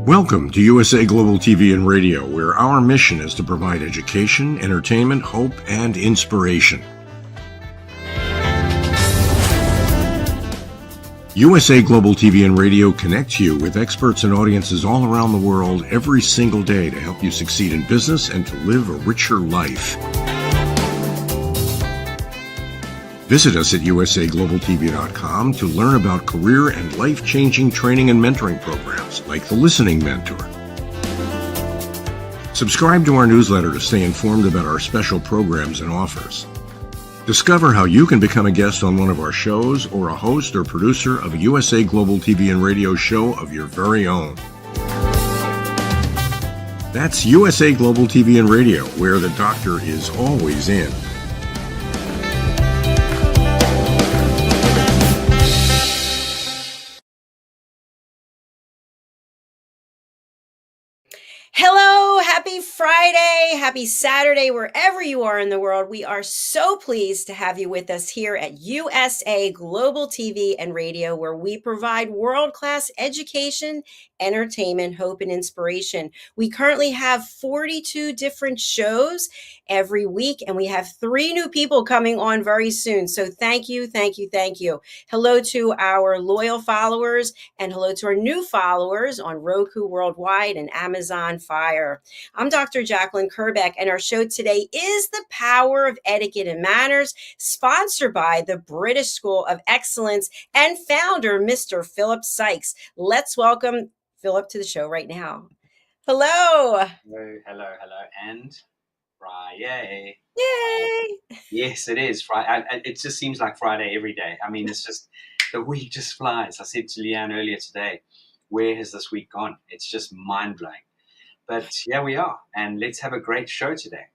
Welcome to USA Global TV and Radio, where our mission is to provide education, entertainment, hope, and inspiration. USA Global TV and Radio connects you with experts and audiences all around the world every single day to help you succeed in business and to live a richer life. Visit us at usaglobaltv.com to learn about career and life-changing training and mentoring programs like the Listening Mentor. Subscribe to our newsletter to stay informed about our special programs and offers. Discover how you can become a guest on one of our shows or a host or producer of a USA Global TV and Radio show of your very own. That's USA Global TV and Radio, where the doctor is always in. Hello, happy Friday, happy Saturday, wherever you are in the world. We are so pleased to have you with us here at USA Global TV and Radio, where we provide world-class education, entertainment, hope, and inspiration. We currently have 42 different shows every week, and we have 3 new people coming on very soon. So thank you, thank you, thank you. Hello to our loyal followers, and hello to our new followers on Roku Worldwide and Amazon Fire. I'm Dr. Jacalyn Kerbeck, and our show today is The Power of Etiquette and Manners, sponsored by the British School of Excellence and founder, Mr. Philip Sykes. Let's welcome Philip to the show right now. Hello. Hello, and Friday. Yay. Yes, it is Friday. It just seems like Friday every day. I mean, it's just, the week just flies. I said to Leanne earlier today, where has this week gone? It's just mind-blowing. But here we are, and let's have a great show today.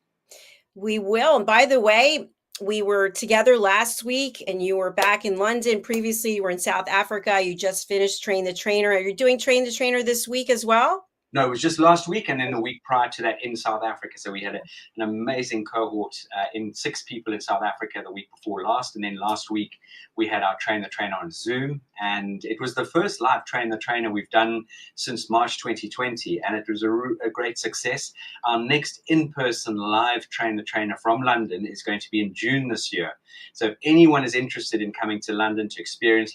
We will. And by the way, we were together last week, and you were back in London. Previously, you were in South Africa. You just finished Train the Trainer. Are you doing Train the Trainer this week as well? No, it was just last week, and then the week prior to that in South Africa. So we had an amazing cohort in 6 people in South Africa the week before last. And then last week, we had our Train the Trainer on Zoom. And it was the first live Train the Trainer we've done since March 2020. And it was a great success. Our next in-person live Train the Trainer from London is going to be in June this year. So if anyone is interested in coming to London, to experience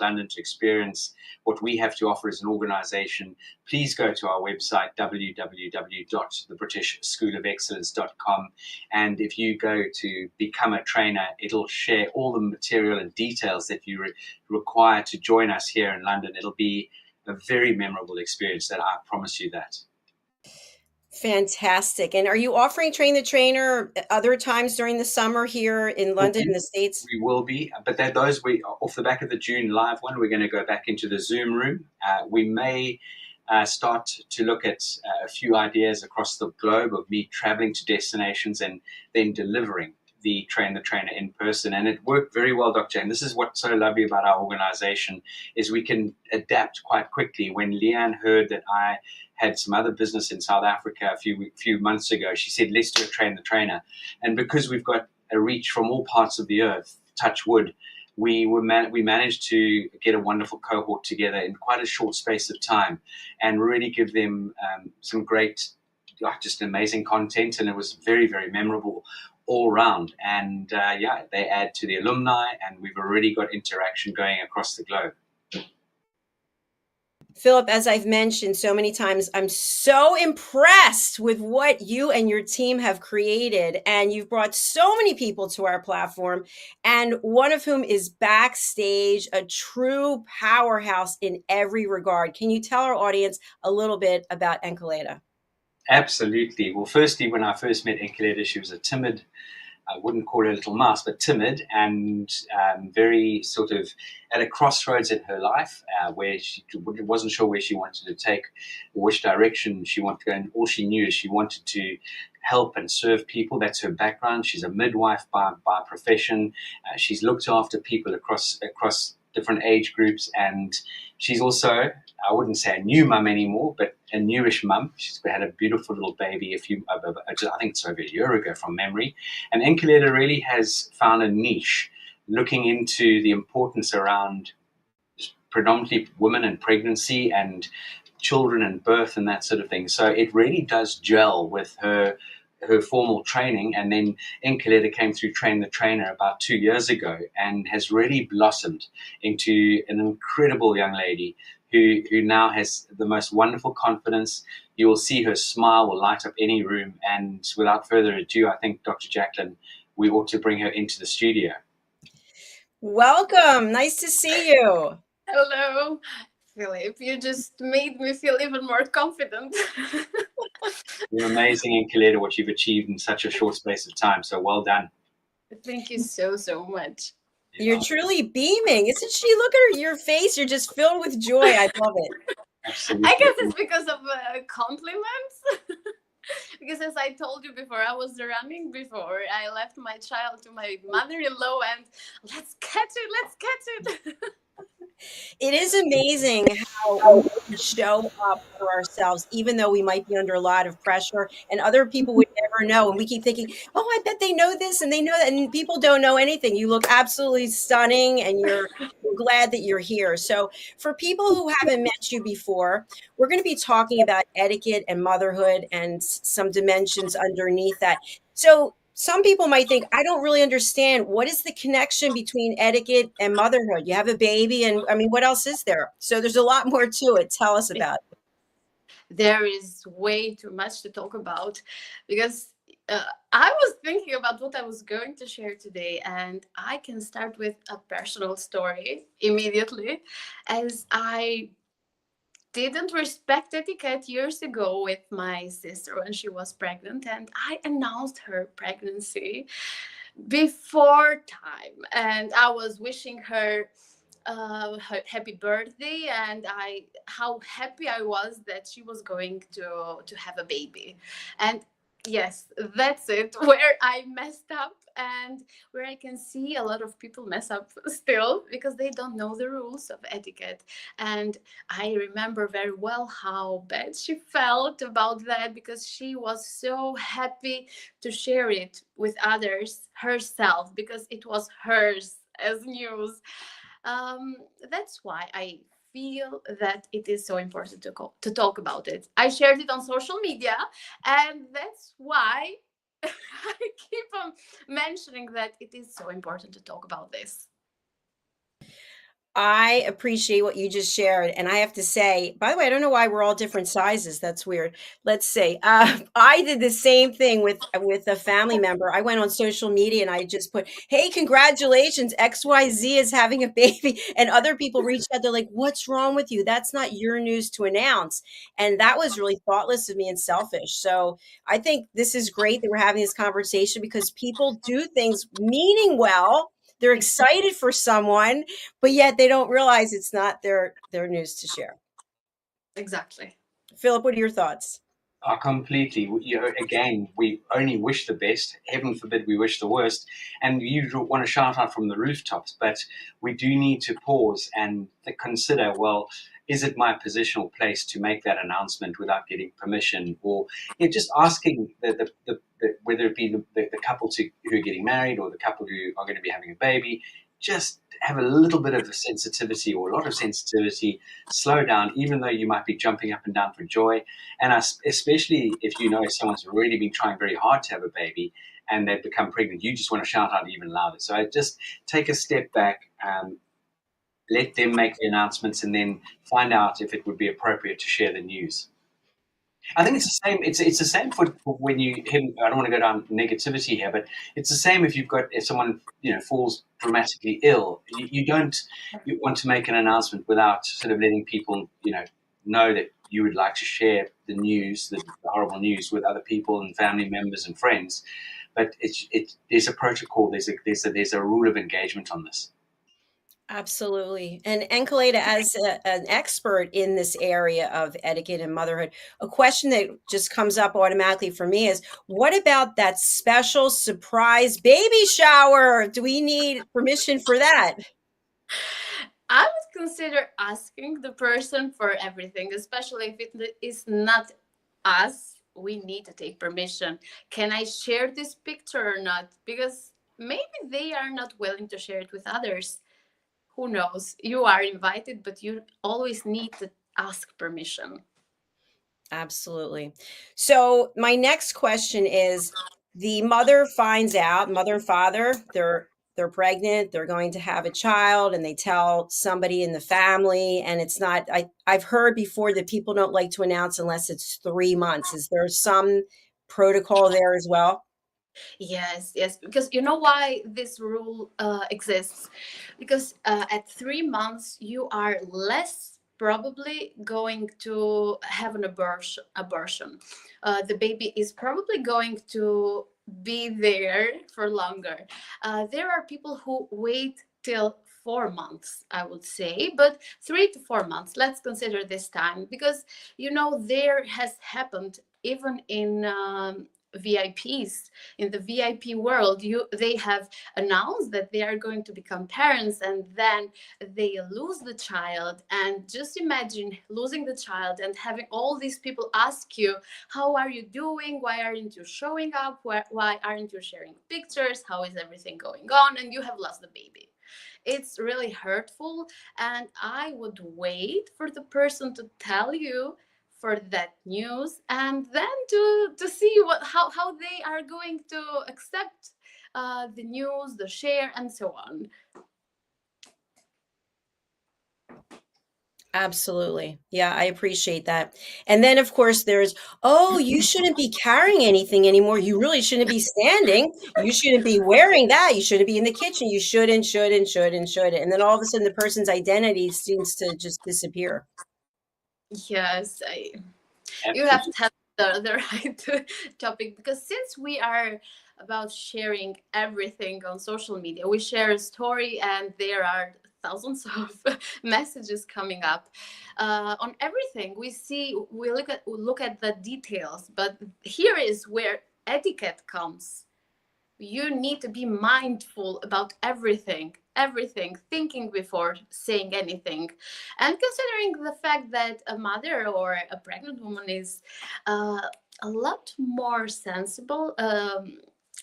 what we have to offer as an organization, please go to our website, www.thebritishschoolofexcellence.com. And if you go to become a trainer, it'll share all the material and details that you require to join us here in London. It'll be a very memorable experience, that I promise you that. Fantastic. And are you offering Train the Trainer other times during the summer here in London, in the States? We will be, but off the back of the June live one, we're going to go back into the Zoom room. We may start to look at a few ideas across the globe of me traveling to destinations and then delivering the trainer in person. And it worked very well, Dr. And this is what's so lovely about our organization, is we can adapt quite quickly. When Leanne heard that I had some other business in South Africa a few months ago, she said, let's do a trainer. And because we've got a reach from all parts of the earth, touch wood, we managed to get a wonderful cohort together in quite a short space of time and really give them some great, just amazing content. And it was very, very memorable all round. And they add to the alumni, and we've already got interaction going across the globe. Philip, as I've mentioned so many times, I'm so impressed with what you and your team have created. And you've brought so many people to our platform, and one of whom is backstage, a true powerhouse in every regard. Can you tell our audience a little bit about Enkeleda? Absolutely. Well, firstly, when I first met Enkeleda, she was a timid, I wouldn't call her a little mouse, but timid and very sort of at a crossroads in her life where she wasn't sure where she wanted to take or which direction she wanted to go. And all she knew is she wanted to help and serve people. That's her background. She's a midwife by profession. She's looked after people across different age groups. And she's also, I wouldn't say a new mum anymore, but a newish mum. She's had a beautiful little baby I think it's over a year ago from memory. And Enkeleda really has found a niche looking into the importance around predominantly women and pregnancy and children and birth and that sort of thing. So it really does gel with her formal training. And then Enkeleda came through Train the Trainer about 2 years ago and has really blossomed into an incredible young lady who now has the most wonderful confidence. You will see her smile will light up any room. And without further ado, I think Dr. Jacalyn, we ought to bring her into the studio. Welcome. Nice to see you. Hello, Philip. You just made me feel even more confident. You're amazing, Enkeleda, what you've achieved in such a short space of time. So well done. Thank you so much. You're truly beaming. Isn't she? Look at your face. You're just filled with joy. I love it. Absolutely. I guess it's because of compliments. Because as I told you before, I was running before I left my child to my mother-in-law, and let's catch it. It is amazing how we show up for ourselves, even though we might be under a lot of pressure and other people would never know. And we keep thinking, oh, I bet they know this and they know that. And people don't know anything. You look absolutely stunning, and you're glad that you're here. So for people who haven't met you before, we're going to be talking about etiquette and motherhood and some dimensions underneath that. So some people might think, I don't really understand. What is the connection between etiquette and motherhood? You have a baby, and I mean, what else is there? So there's a lot more to it. Tell us about it. There is way too much to talk about, because I was thinking about what I was going to share today, and I can start with a personal story immediately, as I didn't respect etiquette years ago with my sister when she was pregnant, and I announced her pregnancy before time, and I was wishing her happy birthday, and how happy I was that she was going to have a baby. And yes, that's it, where I messed up, and where I can see a lot of people mess up still because they don't know the rules of etiquette. And I remember very well how bad she felt about that, because she was so happy to share it with others herself, because it was hers as news. That's why I feel that it is so important to talk about it. I shared it on social media, and that's why I keep on mentioning that it is so important to talk about this. I appreciate what you just shared. And I have to say, by the way, I don't know why we're all different sizes. That's weird. Let's see. I did the same thing with a family member. I went on social media and I just put, hey, congratulations, XYZ is having a baby. And other people reached out. They're like, what's wrong with you? That's not your news to announce. And that was really thoughtless of me and selfish. So I think this is great that we're having this conversation, because people do things meaning well. They're excited for someone, but yet they don't realize it's not their news to share. Exactly. Philip, what are your thoughts? Completely. Again, we only wish the best. Heaven forbid we wish the worst. And you want to shout out from the rooftops, but we do need to pause and consider, well, is it my positional place to make that announcement without getting permission? Or just asking whether it be the couples who are getting married or the couple who are going to be having a baby, just have a little bit of a sensitivity or a lot of sensitivity, slow down, even though you might be jumping up and down for joy. And especially if you know someone's really been trying very hard to have a baby and they've become pregnant, you just want to shout out even louder. So I just take a step back, let them make the announcements, and then find out if it would be appropriate to share the news. I think it's the same. It's the same for when you. I don't want to go down negativity here, but it's the same if someone falls dramatically ill. You want to make an announcement without sort of letting people know that you would like to share the news, the horrible news, with other people and family members and friends. But there's a protocol. There's a rule of engagement on this. Absolutely. And Enkeleda, as an expert in this area of etiquette and motherhood, a question that just comes up automatically for me is, what about that special surprise baby shower? Do we need permission for that? I would consider asking the person for everything, especially if it is not us. We need to take permission. Can I share this picture or not? Because maybe they are not willing to share it with others. Who knows? You are invited, but you always need to ask permission. Absolutely. So my next question is, the mother finds out, mother and father, they're pregnant, they're going to have a child, and they tell somebody in the family, and it's not, I've heard before that people don't like to announce unless it's 3 months. Is there some protocol there as well? Yes, because you know why this rule exists? Because at 3 months, you are less probably going to have an abortion. The baby is probably going to be there for longer. There are people who wait till 4 months, I would say, but 3 to 4 months, let's consider this time, because there has happened even in VIPs in the VIP world. They have announced that they are going to become parents, and then they lose the child. And just imagine losing the child and having all these people ask you, how are you doing? Why aren't you showing up? Why aren't you sharing pictures? How is everything going on? And you have lost the baby. It's really hurtful, and I would wait for the person to tell you for that news, and then to see how they are going to accept the news, the share, and so on. Absolutely. Yeah, I appreciate that. And then, of course, there's, oh, you shouldn't be carrying anything anymore. You really shouldn't be standing. You shouldn't be wearing that. You shouldn't be in the kitchen. You shouldn't. And then all of a sudden, the person's identity seems to just disappear. Yes, you have to have the right topic, because since we are about sharing everything on social media, we share a story and there are thousands of messages coming up on everything we look at the details. But here is where etiquette comes. You need to be mindful about everything, thinking before saying anything, and considering the fact that a mother or a pregnant woman is a lot more sensible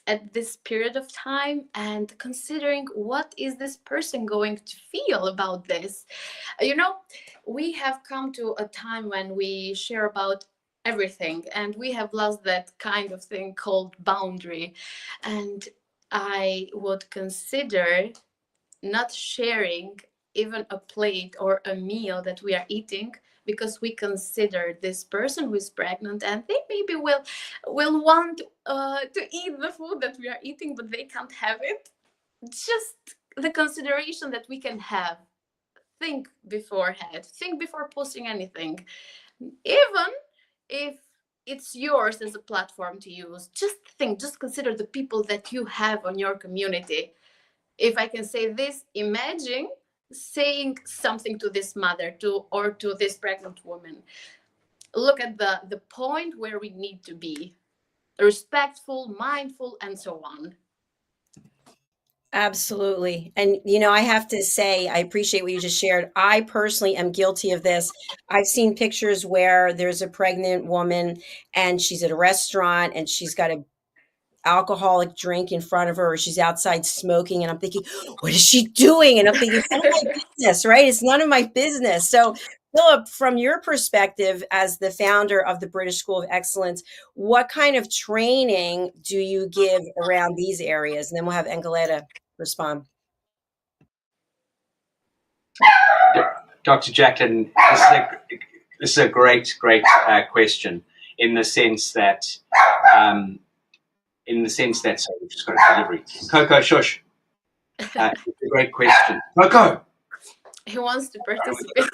at this period of time, and considering what is this person going to feel about this. We have come to a time when we share about everything, and we have lost that kind of thing called boundary. And I would consider not sharing even a plate or a meal that we are eating, because we consider this person who is pregnant, and they maybe will want to eat the food that we are eating, but they can't have it. Just the consideration that we can have. Think beforehand. Think before posting anything. Even if it's yours as a platform to use, just consider the people that you have on your community. If I can say this, imagine saying something to this mother or to this pregnant woman. Look at the point where we need to be respectful, mindful, and so on. Absolutely. And, I have to say, I appreciate what you just shared. I personally am guilty of this. I've seen pictures where there's a pregnant woman and she's at a restaurant and she's got a alcoholic drink in front of her, or she's outside smoking, and I'm thinking, what is she doing? And I'm thinking, it's none of my business, right? It's none of my business. So, Philip, from your perspective as the founder of the British School of Excellence, what kind of training do you give around these areas? And then we'll have Enkeleda respond. Dr. Jacalyn, this is a great question in the sense that sorry, we've just got a delivery. Coco, shush. It's a great question. Coco! He wants to participate.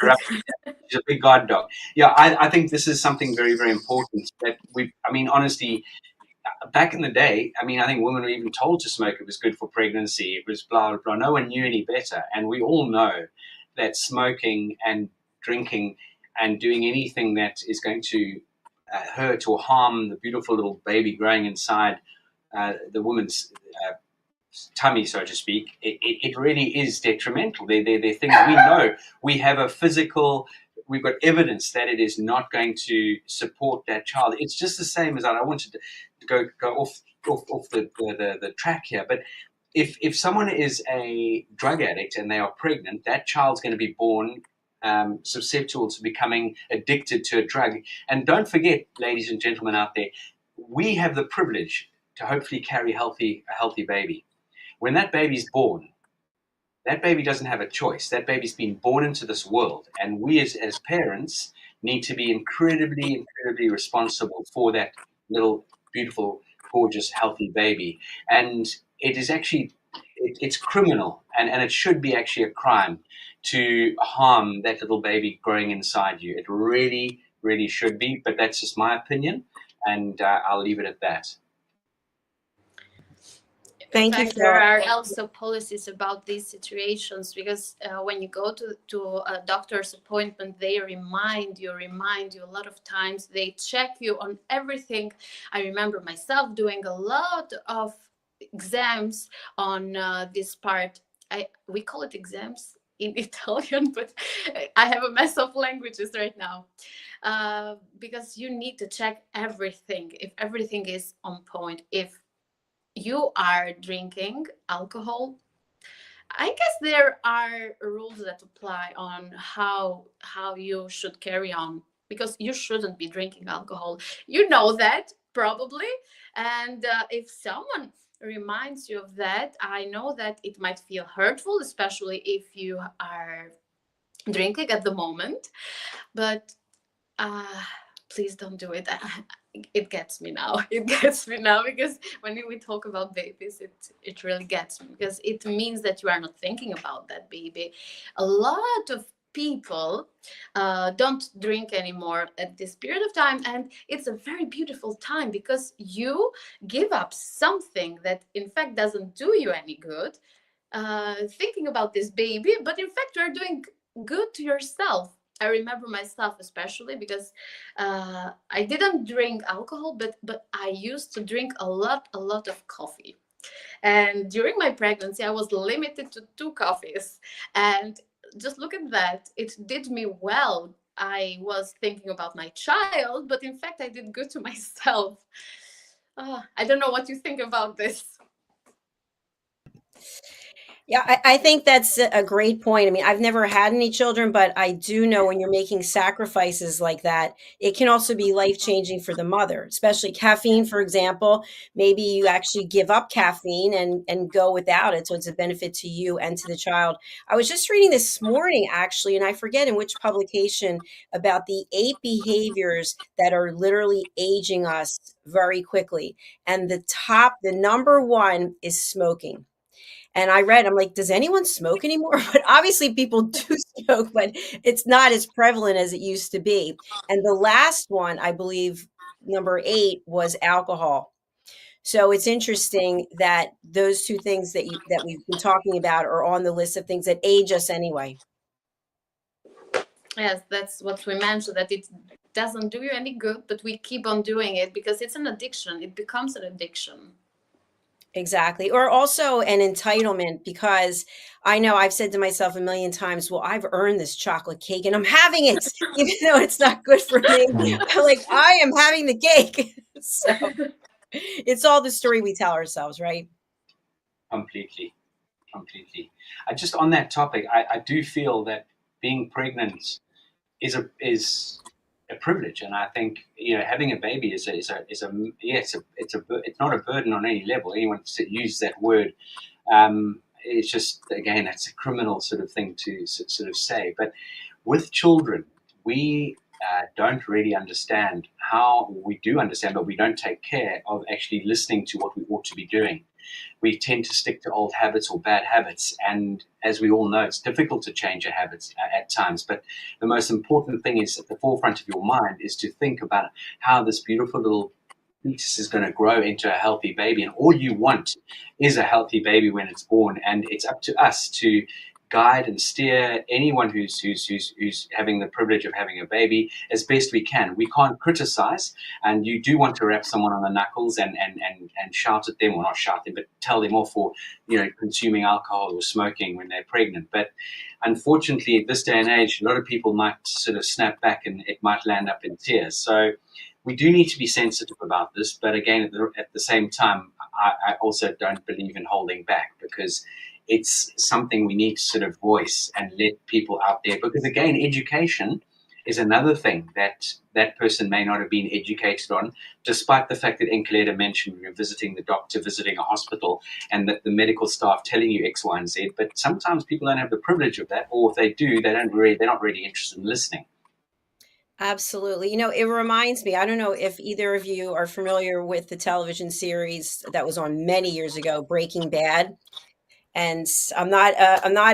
He's a big guard dog. Yeah, I think this is something very, very important that honestly, back in the day, I think women were even told to smoke. It was good for pregnancy. It was blah, blah, blah. No one knew any better. And we all know that smoking and drinking and doing anything that is going to hurt or harm the beautiful little baby growing inside the woman's tummy, so to speak, it really is detrimental. They're things we know. We have we've got evidence that it is not going to support that child. It's just the same as I wanted to go off the track here, but if someone is a drug addict and they are pregnant, that child's going to be born susceptible to becoming addicted to a drug. And don't forget, ladies and gentlemen out there, we have the privilege to hopefully carry a healthy baby. When that baby's born, that baby doesn't have a choice. That baby's been born into this world. And we as parents need to be incredibly responsible for that little, beautiful, gorgeous, healthy baby. And it is actually, it's criminal. And it should be actually a crime to harm that little baby growing inside you. It really, really should be. But that's just my opinion. And I'll leave it at that. Thank you. There are also policies about these situations because when you go to a doctor's appointment, they remind you a lot of times. They check you on everything. I remember myself doing a lot of exams on this part. We call it exams in Italian, but I have a mess of languages right now because you need to check everything. If everything is on point, if you are drinking alcohol, I guess there are rules that apply on how you should carry on, because you shouldn't be drinking alcohol. You know that probably. And if someone reminds you of that, I know that it might feel hurtful, especially if you are drinking at the moment. But please don't do it. It gets me now. Because when we talk about babies, it really gets me, because it means that you are not thinking about that baby. A lot of people don't drink anymore at this period of time, and it's a very beautiful time because you give up something that in fact doesn't do you any good, thinking about this baby, but in fact you're doing good to yourself. I remember myself especially because I didn't drink alcohol, but I used to drink a lot of coffee. And during my pregnancy, I was limited to 2 coffees. And just look at that. It did me well. I was thinking about my child, but in fact, I did good to myself. I don't know what you think about this. Yeah, I think that's a great point. I mean, I've never had any children, but I do know when you're making sacrifices like that, it can also be life-changing for the mother, especially caffeine, for example. Maybe you actually give up caffeine and go without it. So it's a benefit to you and to the child. I was just reading this morning, actually, and I forget in which publication, about the 8 behaviors that are literally aging us very quickly. And the number 1 is smoking. And I'm like, does anyone smoke anymore? But obviously people do smoke, but it's not as prevalent as it used to be. And the last one, I believe, number 8, was alcohol. So it's interesting that those two things that we've been talking about are on the list of things that age us anyway. Yes, that's what we mentioned, that it doesn't do you any good, but we keep on doing it because it's an addiction. It becomes an addiction. Exactly. Or also an entitlement, because I know I've said to myself a million times, well, I've earned this chocolate cake and I'm having it, even though it's not good for me. I'm like, I am having the cake. So it's all the story we tell ourselves, right? Completely. I just on that topic, I do feel that being pregnant is a privilege, and I think having a baby is a it's not a burden on any level. Anyone use that word, it's just, again, it's a criminal sort of thing to sort of say. But with children, we don't really understand how we do understand, but we don't take care of actually listening to what we ought to be doing. We tend to stick to old habits or bad habits. And as we all know, it's difficult to change a habit at times. But the most important thing is at the forefront of your mind is to think about how this beautiful little fetus is going to grow into a healthy baby. And all you want is a healthy baby when it's born. And it's up to us to guide and steer anyone who's having the privilege of having a baby as best we can. We can't criticize, and you do want to rap someone on the knuckles and shout at them, or not shout them, but tell them off for consuming alcohol or smoking when they're pregnant. But unfortunately, at this day and age, a lot of people might sort of snap back, and it might land up in tears. So we do need to be sensitive about this, but again, at the same time, I also don't believe in holding back, because it's something we need to sort of voice and let people out there. Because again, education is another thing that person may not have been educated on, despite the fact that Enkeleda mentioned when you're visiting the doctor, visiting a hospital, and that the medical staff telling you X, Y, and Z. But sometimes people don't have the privilege of that, or if they do, they're not really interested in listening. Absolutely. It reminds me, I don't know if either of you are familiar with the television series that was on many years ago, Breaking Bad. And I'm not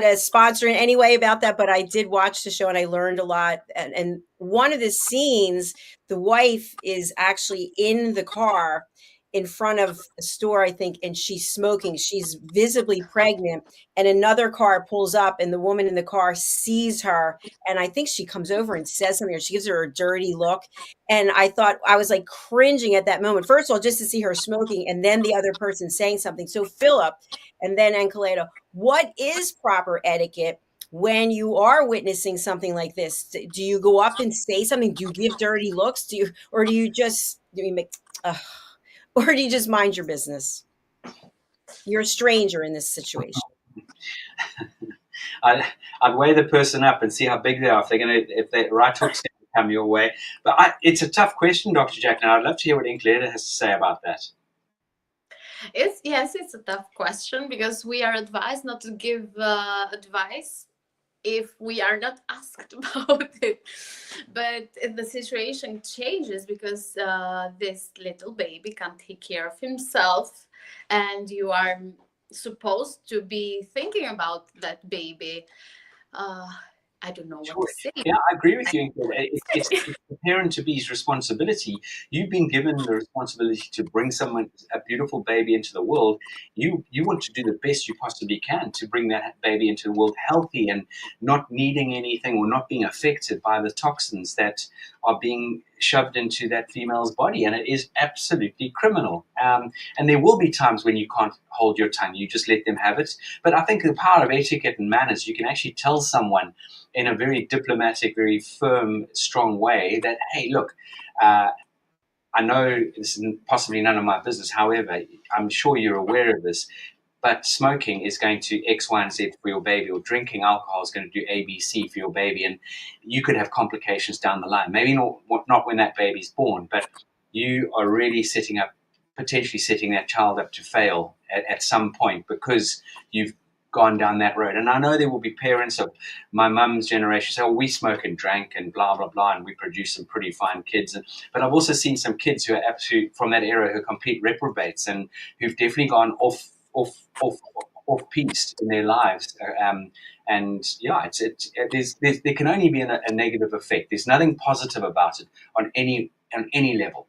a sponsor in any way about that, but I did watch the show and I learned a lot. And one of the scenes, the wife is actually in the car in front of a store, I think, and she's smoking. She's visibly pregnant, and another car pulls up, and the woman in the car sees her, and I think she comes over and says something, or she gives her a dirty look. And I thought, I was like cringing at that moment. First of all, just to see her smoking, and then the other person saying something. So Philip, and then Enkeleda, what is proper etiquette when you are witnessing something like this? Do you go up and say something? Do you give dirty looks? Or do you just or do you just mind your business? You're a stranger in this situation. I'd weigh the person up and see how big they are, if they right hooks come your way. But it's a tough question, Dr. Jacalyn. I'd love to hear what Enkeleda has to say about that. It's a tough question, because we are advised not to give advice if we are not asked about it. But the situation changes, because this little baby can't take care of himself, and you are supposed to be thinking about that baby. I don't know what to say. Yeah, I agree with you. It's the parent-to-be's responsibility. You've been given the responsibility to bring a beautiful baby into the world. You want to do the best you possibly can to bring that baby into the world healthy and not needing anything, or not being affected by the toxins that are being shoved into that female's body. And it is absolutely criminal. And there will be times when you can't hold your tongue. You just let them have it. But I think the power of etiquette and manners, you can actually tell someone in a very diplomatic, very firm, strong way that, hey, look, I know this is possibly none of my business. However, I'm sure you're aware of this, but smoking is going to X, Y, and Z for your baby, or drinking alcohol is going to do A, B, C for your baby. And you could have complications down the line. Maybe not when that baby's born, but you are really potentially setting that child up to fail at some point, because you've gone down that road. And I know there will be parents of my mum's generation say, oh, we smoke and drank and blah, blah, blah, and we produce some pretty fine kids. But I've also seen some kids who are absolute, from that era, who are complete reprobates, and who've definitely gone off piece in their lives. And yeah, there can only be a negative effect. There's nothing positive about it on any level.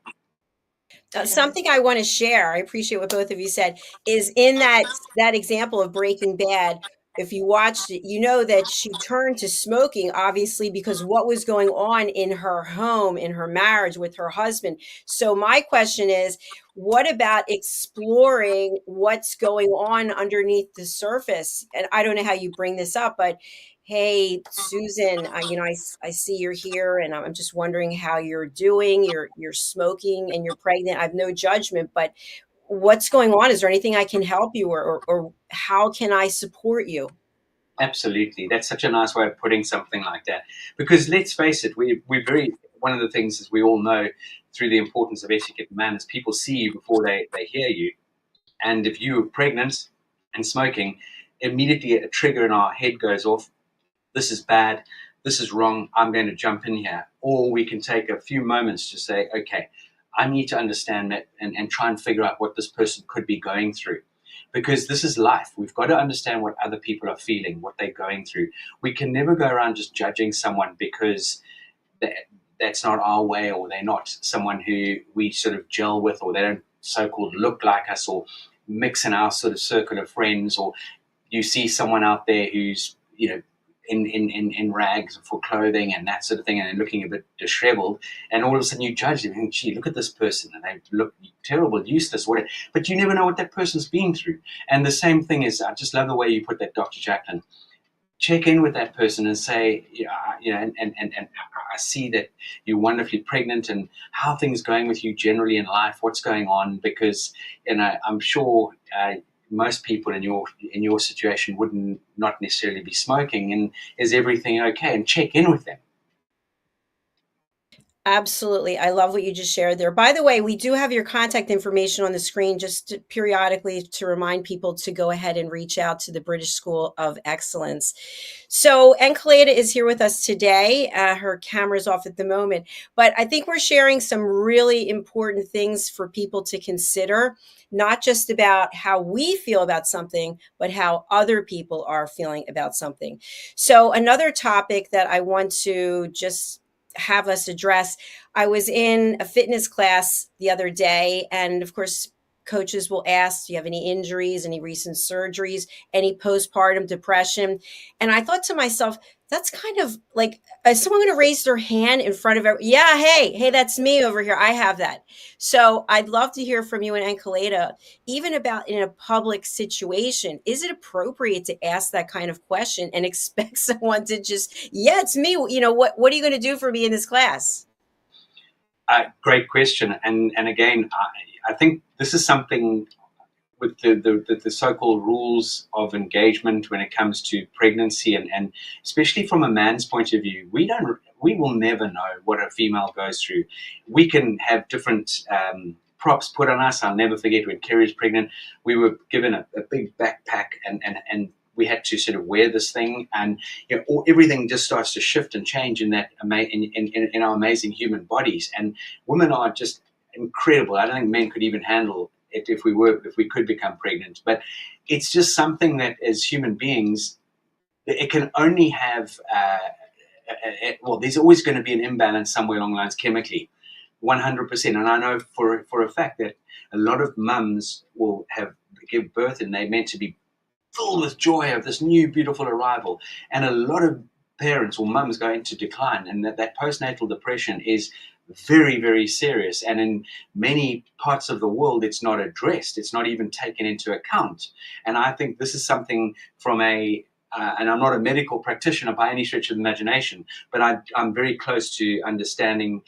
Something I want to share, I appreciate what both of you said, is in that example of Breaking Bad. If you watched it, you know that she turned to smoking, obviously, because what was going on in her home, in her marriage with her husband. So my question is, what about exploring what's going on underneath the surface? And I don't know how you bring this up, but hey, Susan, I see you're here, and I'm just wondering how you're doing. You're smoking and you're pregnant. I have no judgment, but what's going on? Is there anything I can help you, or how can I support you? Absolutely. That's such a nice way of putting something like that. Because let's face it, one of the things is we all know through the importance of etiquette and manners, people see you before they hear you. And if you are pregnant and smoking, immediately a trigger in our head goes off. This is bad. This is wrong. I'm going to jump in here. Or we can take a few moments to say, okay, I need to understand that and try and figure out what this person could be going through. Because this is life. We've got to understand what other people are feeling, what they're going through. We can never go around just judging someone because that's not our way, or they're not someone who we sort of gel with, or they don't so-called look like us, or mix in our sort of circle of friends, or you see someone out there who's, in rags for clothing and that sort of thing, and they're looking a bit disheveled, and all of a sudden you judge them and, gee, look at this person, and they look terrible, useless, whatever. But you never know what that person's been through. And the same thing is, I just love the way you put that, Dr. Jacalyn. Check in with that person and say, and I see that you're wonderfully pregnant, and how are things going with you generally in life? What's going on? Because I'm sure most people in your situation wouldn't not necessarily be smoking, and is everything okay? And check in with them. Absolutely. I love what you just shared there. By the way, we do have your contact information on the screen, just periodically to remind people to go ahead and reach out to the British School of Excellence. So Enkeleda is here with us today. Her camera's off at the moment, but I think we're sharing some really important things for people to consider, not just about how we feel about something, but how other people are feeling about something. So another topic that I want to just have us address. I was in a fitness class the other day, and of course, coaches will ask, do you have any injuries, any recent surgeries, any postpartum depression? And I thought to myself, that's kind of like, is someone going to raise their hand in front of everyone? Yeah, hey, that's me over here. I have that. So I'd love to hear from you and Enkeleda, even about in a public situation. Is it appropriate to ask that kind of question and expect someone to just, yeah, it's me. What are you going to do for me in this class? Great question. And again, I think this is something with the so-called rules of engagement when it comes to pregnancy, and especially from a man's point of view, we will never know what a female goes through. We can have different props put on us. I'll never forget when Kerry was pregnant, we were given a big backpack, and we had to sort of wear this thing, and everything just starts to shift and change in that in our amazing human bodies. And women are just incredible. I don't think men could even handle it if we could become pregnant. But it's just something that, as human beings, it can only have. There's always going to be an imbalance somewhere along the lines chemically, 100%. And I know for a fact that a lot of mums will give birth, and they're meant to be filled with joy of this new beautiful arrival, and a lot of parents or mums go into decline, and that postnatal depression is very, very serious. And in many parts of the world, it's not addressed. It's not even taken into account. And I think this is something from and I'm not a medical practitioner by any stretch of the imagination, but I'm very close to understanding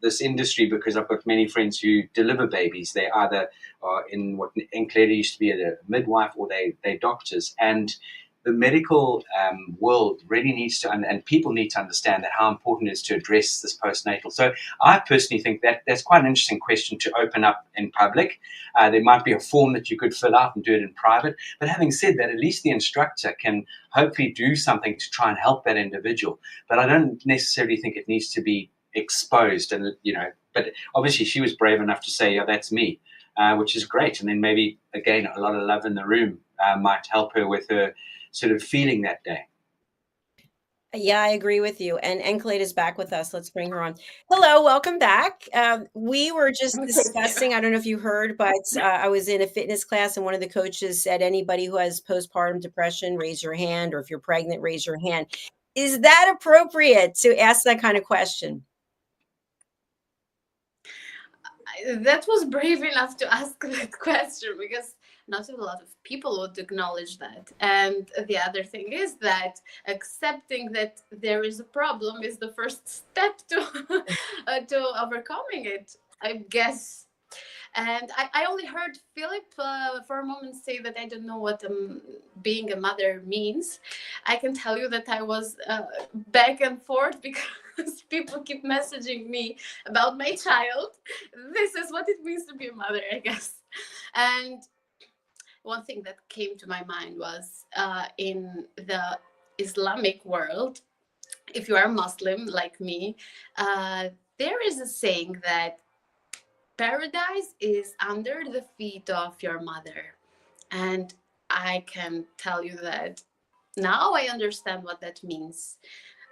this industry, because I've got many friends who deliver babies. They either are in what Enkeleda used to be a midwife, or they're doctors. And the medical world really needs to, and people need to understand that how important it is to address this postnatal. So I personally think that that's quite an interesting question to open up in public. There might be a form that you could fill out and do it in private. But having said that, at least the instructor can hopefully do something to try and help that individual. But I don't necessarily think it needs to be exposed. And but obviously she was brave enough to say, yeah, that's me, which is great. And then maybe again, a lot of love in the room might help her with her sort of feeling that day. Yeah, I agree with you. And Enkeleda is back with us. Let's bring her on. Hello, welcome back. We were just Thank you. discussing, I don't know if you heard, but I was in a fitness class and one of the coaches said, anybody who has postpartum depression, raise your hand, or if you're pregnant, raise your hand. Is that appropriate to ask that kind of question? That was brave enough to ask that question, because not a lot of people would acknowledge that. And the other thing is that accepting that there is a problem is the first step to to overcoming it, I guess. And I only heard Philip for a moment say that I don't know what being a mother means. I can tell you that I was back and forth because people keep messaging me about my child. This is what it means to be a mother, I guess. And one thing that came to my mind was in the Islamic world, if you are Muslim like me, there is a saying that paradise is under the feet of your mother. And I can tell you that now I understand what that means.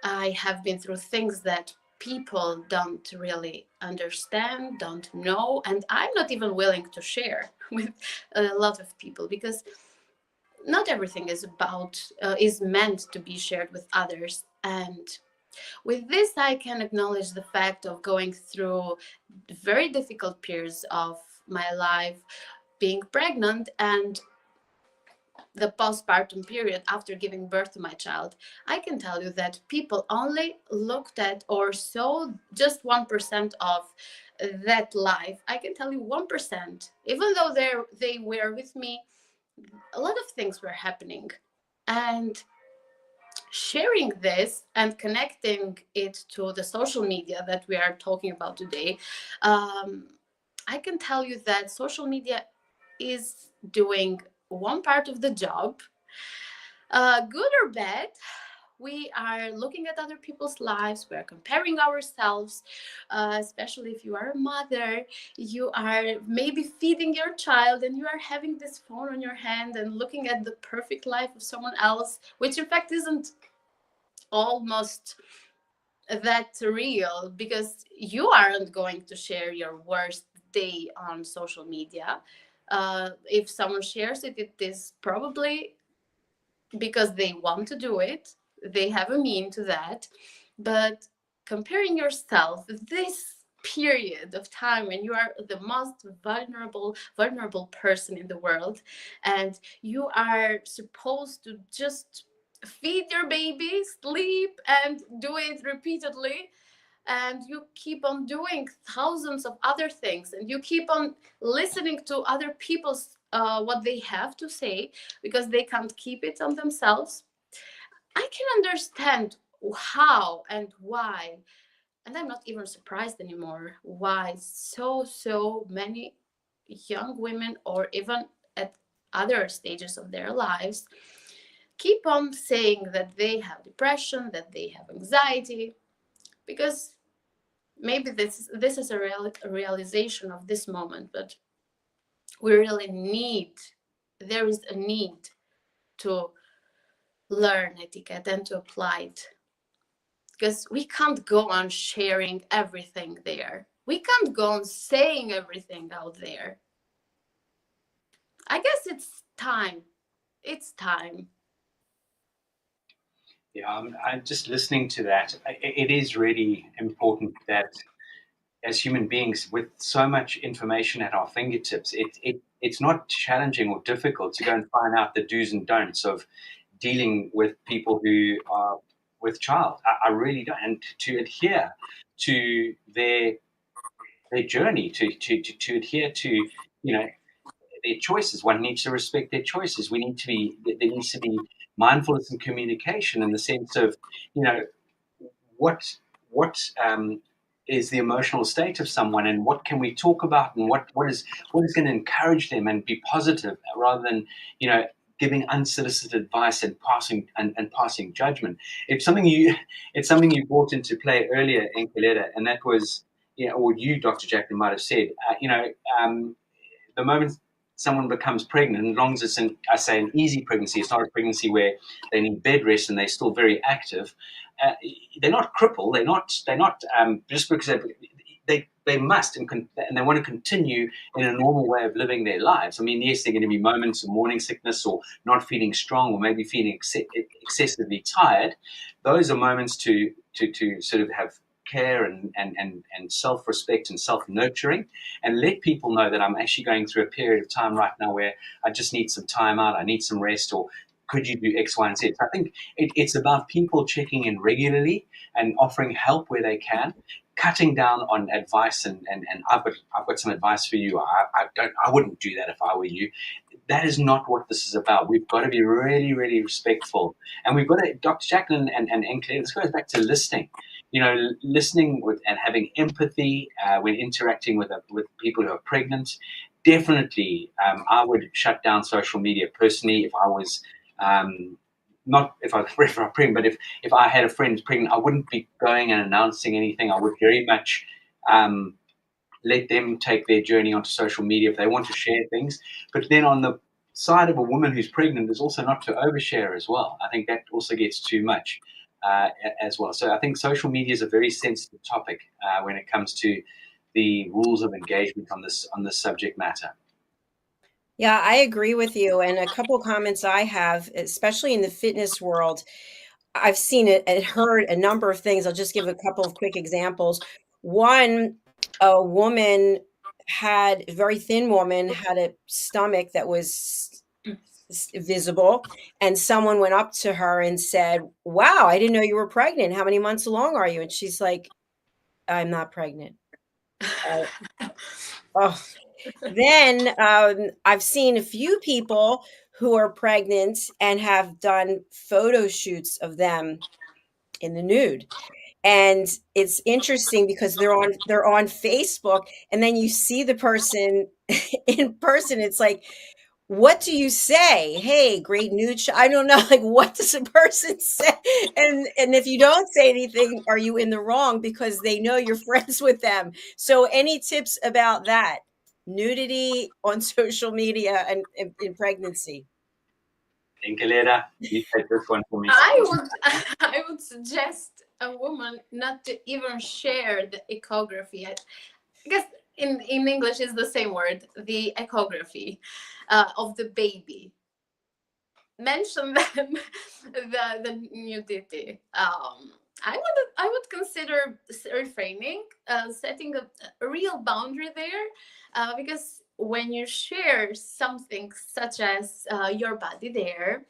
I have been through things that people don't really understand, don't know, and I'm not even willing to share with a lot of people, because not everything is meant to be shared with others. And with this, I can acknowledge the fact of going through very difficult periods of my life, being pregnant, and the postpartum period after giving birth to my child. I can tell you that people only looked at or saw just 1% of that life. I can tell you 1%, even though they were with me, a lot of things were happening. And sharing this and connecting it to the social media that we are talking about today, I can tell you that social media is doing one part of the job, good or bad. We are looking at other people's lives. We are comparing ourselves, especially if you are a mother. You are maybe feeding your child and you are having this phone on your hand and looking at the perfect life of someone else, which in fact isn't almost that real, because you aren't going to share your worst day on social media. If someone shares it, it is probably because they want to do it. They have a mean to that. But comparing yourself, this period of time when you are the most vulnerable person in the world, and you are supposed to just feed your baby, sleep, and do it repeatedly, and you keep on doing thousands of other things, and you keep on listening to other people's what they have to say because they can't keep it on themselves. I can understand how and why, and I'm not even surprised anymore why so many young women, or even at other stages of their lives, keep on saying that they have depression, that they have anxiety, because maybe this is a realization of this moment, but we really need, there is a need to learn etiquette and to apply it, because we can't go on sharing everything there. We can't go on saying everything out there. I guess it's time. It's time. Yeah, I'm just listening to that. It is really important that as human beings, with so much information at our fingertips, it's not challenging or difficult to go and find out the do's and don'ts of dealing with people who are with child. I really don't, and to adhere to their journey, to adhere to, their choices. One needs to respect their choices. There needs to be mindfulness and communication in the sense of, you know, what is the emotional state of someone, and what can we talk about, and what is going to encourage them and be positive, rather than, giving unsolicited advice and passing judgment. It's something you brought into play earlier, Enkeleda, and that was, or you, Dr. Jacalyn, might have said, the moment someone becomes pregnant, as long as it's an easy pregnancy, it's not a pregnancy where they need bed rest and they're still very active, they're not crippled. They're not just because they must and they want to continue in a normal way of living their lives. I mean, yes, there are going to be moments of morning sickness or not feeling strong or maybe feeling excessively tired. Those are moments to sort of have care and self-respect and self-nurturing, and let people know that I'm actually going through a period of time right now where I just need some time out, I need some rest, or could you do X, Y, and Z? I think it's about people checking in regularly and offering help where they can, cutting down on advice and I've got some advice for you. I wouldn't do that if I were you. That is not what this is about. We've got to be really, really respectful, and we've got to. Dr. Jacalyn and Enkeleda, this goes back to listening. Listening and having empathy when interacting with people who are pregnant. Definitely, I would shut down social media personally if I was. Not if I was pregnant, but if I had a friend who's pregnant, I wouldn't be going and announcing anything. I would very much let them take their journey onto social media if they want to share things. But then on the side of a woman who's pregnant is also not to overshare as well. I think that also gets too much as well. So I think social media is a very sensitive topic when it comes to the rules of engagement on this subject matter. Yeah, I agree with you. And a couple of comments I have, especially in the fitness world, I've seen it and heard a number of things. I'll just give a couple of quick examples. One, a woman a very thin woman had a stomach that was visible, and someone went up to her and said, "Wow, I didn't know you were pregnant. How many months along are you?" And she's like, "I'm not pregnant." Oh. Then I've seen a few people who are pregnant and have done photo shoots of them in the nude. And it's interesting because they're on Facebook, and then you see the person in person. It's like, what do you say? Hey, great nude shot. I don't know. Like, what does a person say? And if you don't say anything, are you in the wrong because they know you're friends with them? So any tips about that? Nudity on social media and in pregnancy? Enkeleda, you take this one for me. I would suggest a woman not to even share the echography. I guess in English is the same word, the echography of the baby. Mention them the nudity. I would consider refraining, setting a real boundary there, because when you share something such as your body there,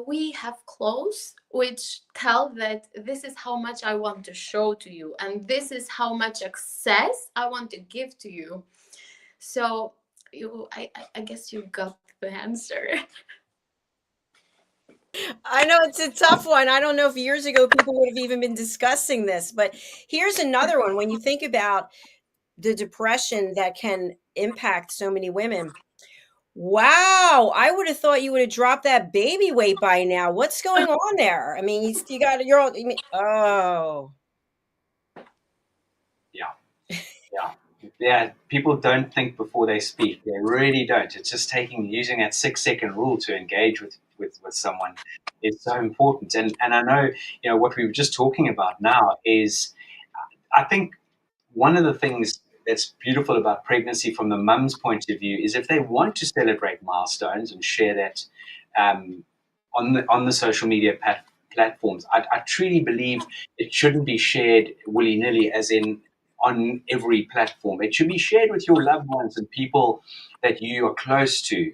we have clothes which tell that this is how much I want to show to you, and this is how much access I want to give to you. So I guess you got the answer. I know it's a tough one. I don't know if years ago people would have even been discussing this, but here's another one. When you think about the depression that can impact so many women, wow, I would have thought you would have dropped that baby weight by now. What's going on there? I mean, you got your own. Oh, Yeah. People don't think before they speak. They really don't. It's just using that 6-second rule to engage with someone is so important. And I know, what we were just talking about now is, I think one of the things that's beautiful about pregnancy from the mum's point of view is if they want to celebrate milestones and share that on the social media platforms, I truly believe it shouldn't be shared willy-nilly, as in on every platform. It should be shared with your loved ones and people that you are close to.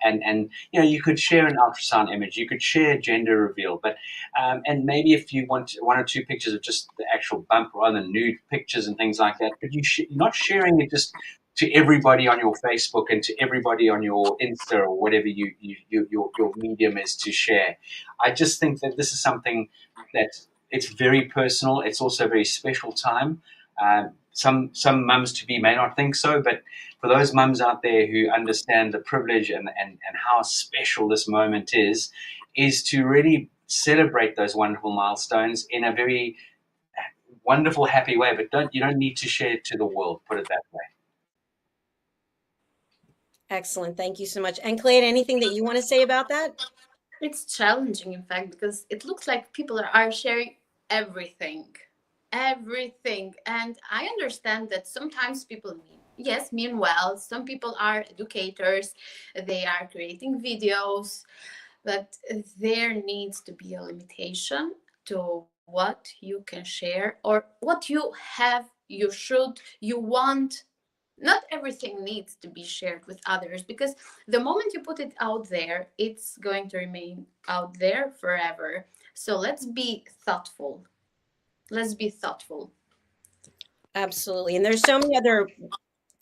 And you could share an ultrasound image, you could share gender reveal, but and maybe if you want 1 or 2 pictures of just the actual bump rather than nude pictures and things like that, but you're not sharing it just to everybody on your Facebook and to everybody on your Insta or whatever your medium is to share. I just think that this is something that it's very personal. It's also a very special time. Some mums to be may not think so, but for those mums out there who understand the privilege and how special this moment is to really celebrate those wonderful milestones in a very wonderful, happy way. But you don't need to share it to the world. Put it that way. excellent. Thank you so much. And Clay, anything that you want to say about that? It's challenging, in fact, because it looks like people are sharing everything. Everything. And I understand that sometimes people mean well. Some people are educators, they are creating videos, but there needs to be a limitation to what you can share or what you have, you want. Not everything needs to be shared with others, because the moment you put it out there, it's going to remain out there forever. So let's be thoughtful. Let's be thoughtful. Absolutely. And there's so many other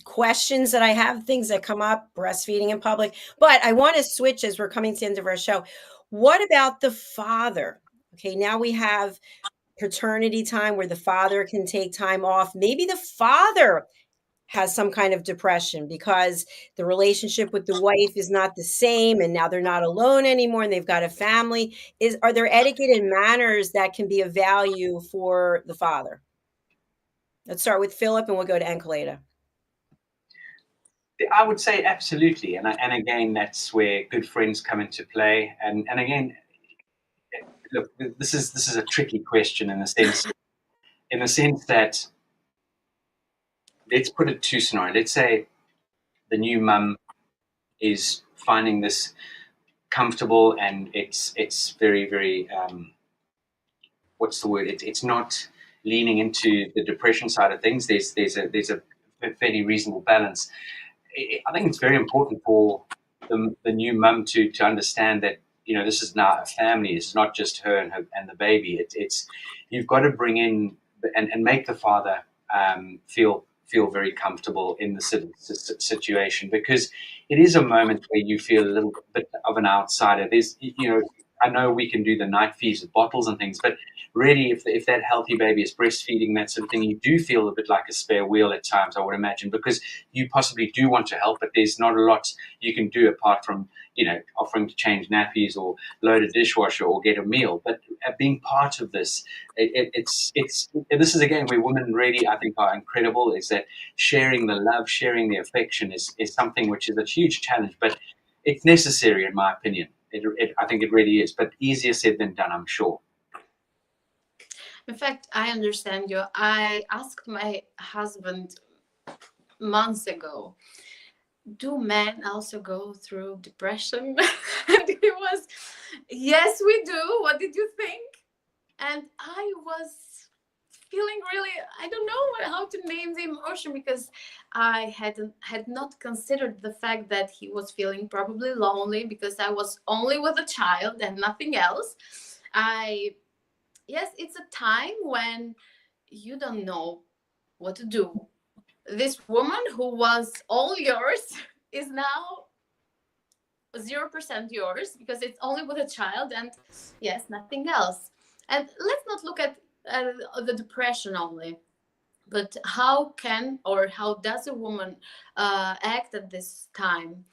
questions that I have, things that come up, breastfeeding in public. But I want to switch as we're coming to the end of our show. What about the father? Okay, now we have paternity time where the father can take time off. Maybe the father has some kind of depression because the relationship with the wife is not the same, and now they're not alone anymore and they've got a family. Are there etiquette and manners that can be of value for the father? Let's start with Philip and we'll go to Enkeleda. I would say absolutely, and again, that's where good friends come into play. And again, look, this is a tricky question in the sense that, let's put it two scenarios. Let's say the new mum is finding this comfortable, and it's very, very what's the word? It's not leaning into the depression side of things. There's a fairly reasonable balance. I think it's very important for the new mum to understand that, this is now a family. It's not just her and the baby. It's you've got to bring in and make the father feel very comfortable in the situation, because it is a moment where you feel a little bit of an outsider. I know we can do the night feeds with bottles and things, but really, if that healthy baby is breastfeeding, that sort of thing, you do feel a bit like a spare wheel at times, I would imagine, because you possibly do want to help, but there's not a lot you can do apart from, offering to change nappies or load a dishwasher or get a meal. But being part of this, this is again where women really, I think, are incredible, is that sharing the love, sharing the affection is something which is a huge challenge, but it's necessary, in my opinion. I think it really is, but easier said than done, I'm sure. In fact, I understand you. I asked my husband months ago, do men also go through depression? And he was, yes, we do. What did you think? And I was feeling really, I don't know how to name the emotion, because I had not considered the fact that he was feeling probably lonely because I was only with a child and nothing else. Yes, it's a time when you don't know what to do. This woman who was all yours is now 0% yours, because it's only with a child and yes, nothing else. And let's not look at the depression only, but how does a woman act at this time?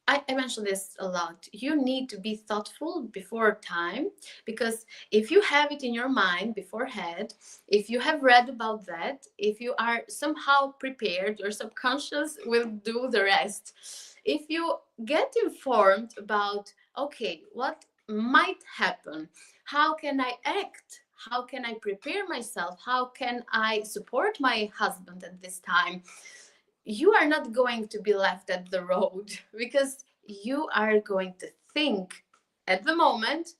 I mentioned this a lot. You need to be thoughtful before time, because if you have it in your mind beforehand, if you have read about that, if you are somehow prepared, your subconscious will do the rest. If you get informed about, okay, what might happen, how can I act? How can I prepare myself? How can I support my husband at this time? You are not going to be left at the road, because you are going to think at the moment,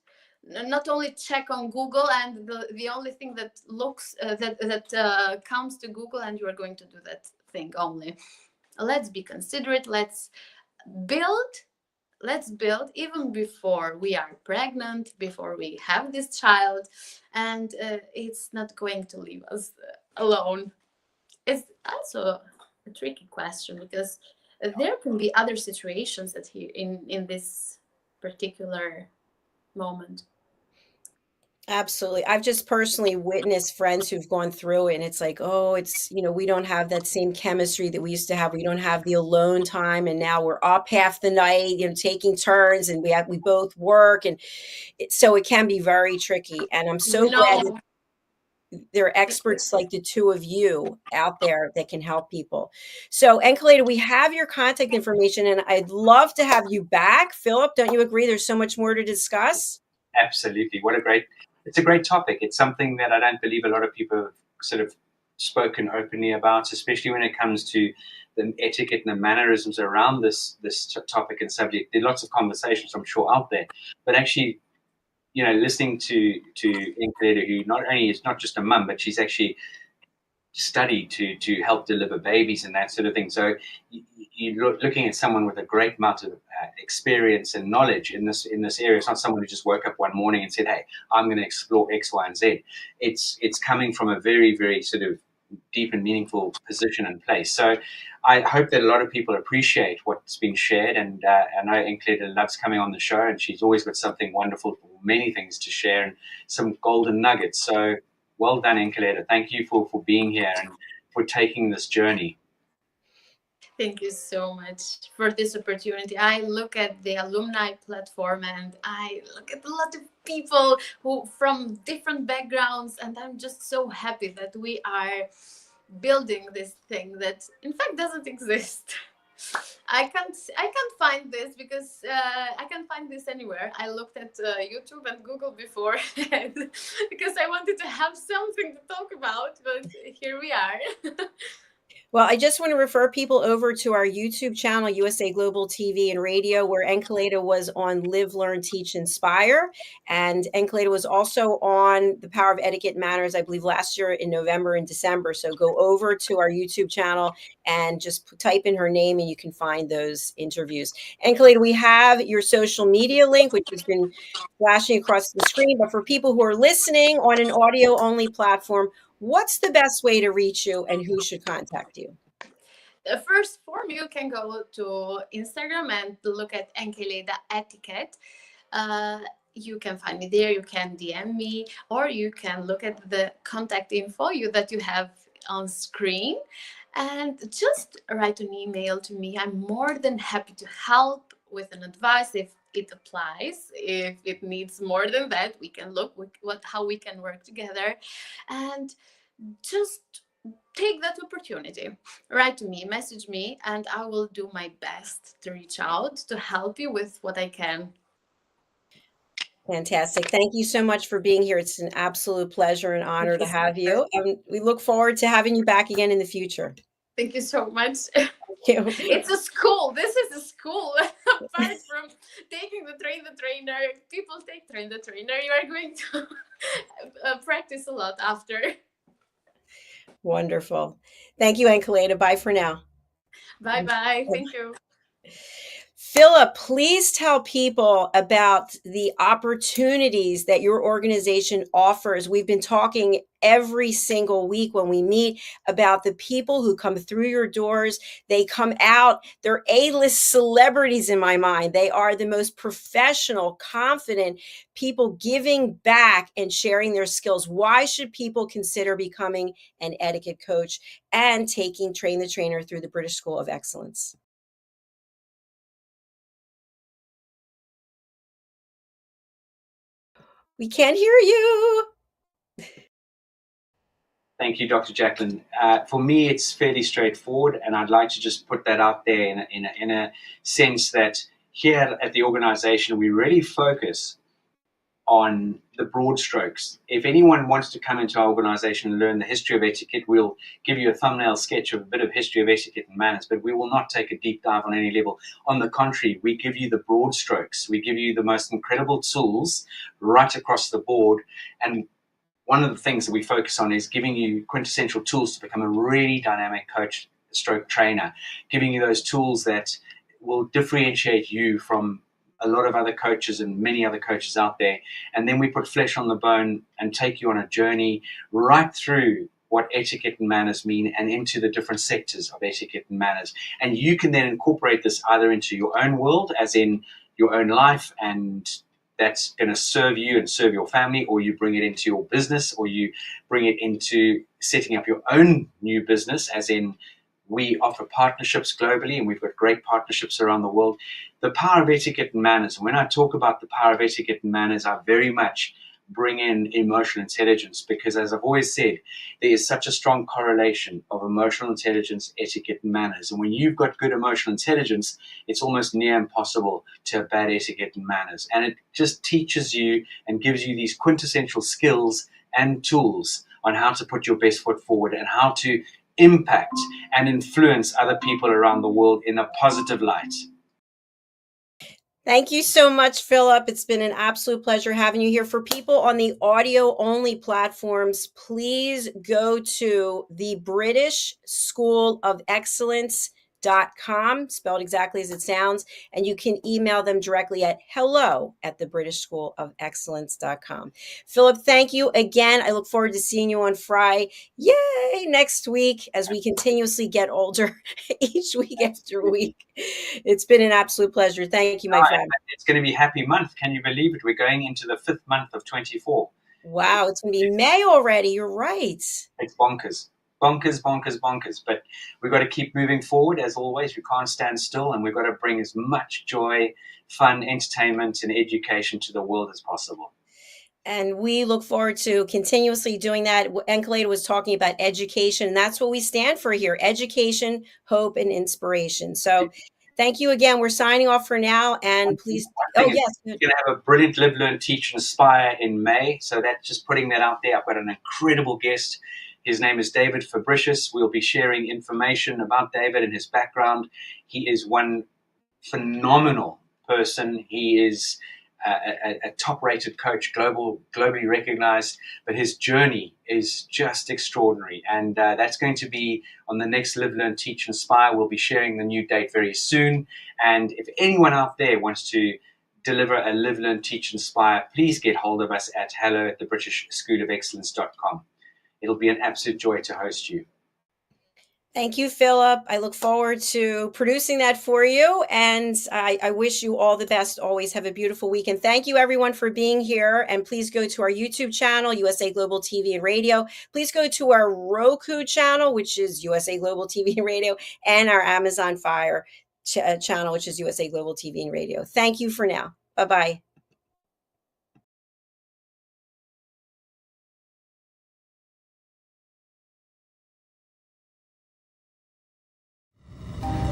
not only check on Google, and the only thing that looks that comes to Google, and you are going to do that thing only. Let's be considerate. Let's build even before we are pregnant, before we have this child, and it's not going to leave us alone. It's also a tricky question, because there can be other situations that in this particular moment. Absolutely. I've just personally witnessed friends who've gone through it, and it's like, oh, we don't have that same chemistry that we used to have. We don't have the alone time, and now we're up half the night, taking turns, and we both work, and so it can be very tricky. And I'm so glad. there are experts like the two of you out there that can help people. So Enkeleda, we have your contact information and I'd love to have you back. Philip, don't you agree? There's so much more to discuss. Absolutely. It's a great topic. It's something that I don't believe a lot of people have sort of spoken openly about, especially when it comes to the etiquette and the mannerisms around this topic and subject. There are lots of conversations, I'm sure, out there, but actually, listening to Enkeleda, who not only is not just a mum, but she's actually studied to help deliver babies and that sort of thing. So you're looking at someone with a great amount of experience and knowledge in this area. It's not someone who just woke up one morning and said, "Hey, I'm going to explore X, Y, and Z." It's coming from a very, very sort of deep and meaningful position and place. So I hope that a lot of people appreciate what's been shared. And I know Enkeleda loves coming on the show, and she's always got something wonderful, many things to share, and some golden nuggets. So well done, Enkeleda. Thank you for being here and for taking this journey. Thank you so much for this opportunity. I look at the alumni platform and I look at a lot of people who from different backgrounds, and I'm just so happy that we are building this thing that in fact doesn't exist. I can't find this because I can't find this anywhere. I looked at YouTube and Google before because I wanted to have something to talk about, but here we are. Well, I just want to refer people over to our YouTube channel, USA Global TV and Radio, where Enkeleda was on Live, Learn, Teach, Inspire. And Enkeleda was also on The Power of Etiquette Matters, I believe, last year in November and December. So go over to our YouTube channel and just type in her name and you can find those interviews. Enkeleda, we have your social media link, which has been flashing across the screen. But for people who are listening on an audio-only platform, what's the best way to reach you and who should contact you? The first form, you can go to Instagram and look at Enkeleda Etiquette. You can find me there. You can DM me, or you can look at the contact info that you have on screen and just write an email to me. I'm more than happy to help with an advice if it applies. If it needs more than that, we can look how we can work together, and just take that opportunity. Write to me, message me, and I will do my best to reach out to help you with what I can. Fantastic. Thank you so much for being here. It's an absolute pleasure and honor to have you. And we look forward to having you back again in the future. Thank you so much. Thank you. It's a school. This is a school. Apart from taking the train the trainer, people take train the trainer. You are going to practice a lot after. Wonderful. Thank you, Enkeleda. Bye for now. Bye-bye. Thank you. Philip, please tell people about the opportunities that your organization offers. We've been talking every single week when we meet about the people who come through your doors. They come out, they're A-list celebrities in my mind. They are the most professional, confident people giving back and sharing their skills. Why should people consider becoming an etiquette coach and taking Train the Trainer through the British School of Excellence? We can't hear you. Thank you, Dr. Jacalyn. For me, it's fairly straightforward, and I'd like to just put that out there in a sense that here at the organization, we really focus on the broad strokes. If anyone wants to come into our organization and learn the history of etiquette, we'll give you a thumbnail sketch of a bit of history of etiquette and manners, but we will not take a deep dive on any level. On the contrary, we give you the broad strokes. We give you the most incredible tools right across the board. And one of the things that we focus on is giving you quintessential tools to become a really dynamic coach stroke trainer, giving you those tools that will differentiate you from a lot of other coaches and many other coaches out there. And then we put flesh on the bone and take you on a journey right through what etiquette and manners mean and into the different sectors of etiquette and manners. And you can then incorporate this either into your own world, as in your own life, and that's going to serve you and serve your family, or you bring it into your business, or you bring it into setting up your own new business, as in we offer partnerships globally, and we've got great partnerships around the world. The power of etiquette and manners. When I talk about the power of etiquette and manners, I very much bring in emotional intelligence, because as I've always said, there is such a strong correlation of emotional intelligence, etiquette, and manners. And when you've got good emotional intelligence, it's almost near impossible to have bad etiquette and manners. And it just teaches you and gives you these quintessential skills and tools on how to put your best foot forward and how to impact and influence other people around the world in a positive light. Thank you so much, Philip. It's been an absolute pleasure having you here. For people on the audio only platforms, please go to the British School of Excellence.com, spelled exactly as it sounds, and you can email them directly at hello@thebritishschoolofexcellence.com. Philip, thank you again. I look forward to seeing you on Friday. Yay! Next week, as we continuously get older each week after week. It's been an absolute pleasure. Thank you, my friend. It's going to be happy month. Can you believe it? We're going into the 5th month of 24. Wow, it's going to be May already. You're right. It's bonkers. Bonkers. But we've got to keep moving forward. As always, we can't stand still, and we've got to bring as much joy, fun, entertainment, and education to the world as possible. And we look forward to continuously doing that. Enkeleda was talking about education, and that's what we stand for here: education, hope, and inspiration. So thank you again. We're signing off for now. And please, We're going to have a brilliant Live, Learn, Teach, Inspire in May. So that's just putting that out there. I've got an incredible guest. His name is David Fabricius. We'll be sharing information about David and his background. He is one phenomenal person. He is a top-rated coach, globally recognized, but his journey is just extraordinary. And that's going to be on the next Live, Learn, Teach, Inspire. We'll be sharing the new date very soon. And if anyone out there wants to deliver a Live, Learn, Teach, Inspire, please get hold of us at hello@thebritishschoolofexcellence.com. It'll be an absolute joy to host you. Thank you, Philip. I look forward to producing that for you. And I wish you all the best. Always have a beautiful weekend. Thank you, everyone, for being here. And please go to our YouTube channel, USA Global TV and Radio. Please go to our Roku channel, which is USA Global TV and Radio, and our Amazon Fire channel, which is USA Global TV and Radio. Thank you for now. Bye-bye.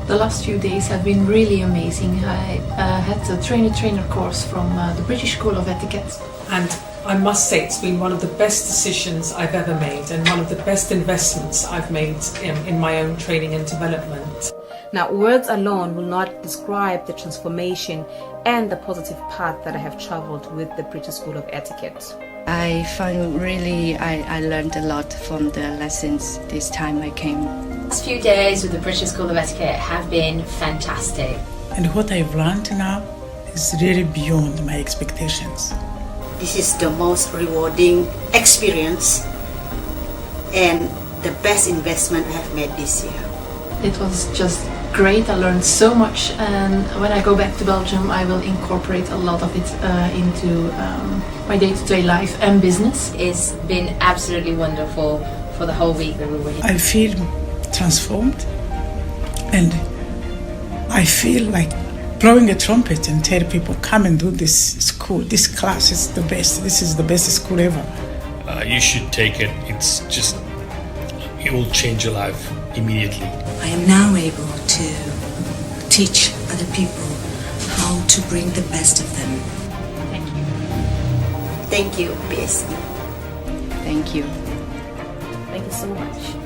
The last few days have been really amazing. I had a trainer course from the British School of Etiquette. And I must say it's been one of the best decisions I've ever made and one of the best investments I've made in my own training and development. Now, words alone will not describe the transformation and the positive path that I have traveled with the British School of Etiquette. I find really I learned a lot from the lessons this time I came. The last few days with the British School of Etiquette have been fantastic. And what I've learned now is really beyond my expectations. This is the most rewarding experience and the best investment I have made this year. It was just great. I learned so much, and when I go back to Belgium I will incorporate a lot of it into my day-to-day life and business. It's been absolutely wonderful for the whole week that we were here. I feel transformed, and I feel like blowing a trumpet and tell people, come and do this school, this class is the best, this is the best school ever. You should take it. It's just, it will change your life immediately. I am now able to teach other people how to bring the best of them. Thank you. Thank you, BSC. Thank you. Thank you so much.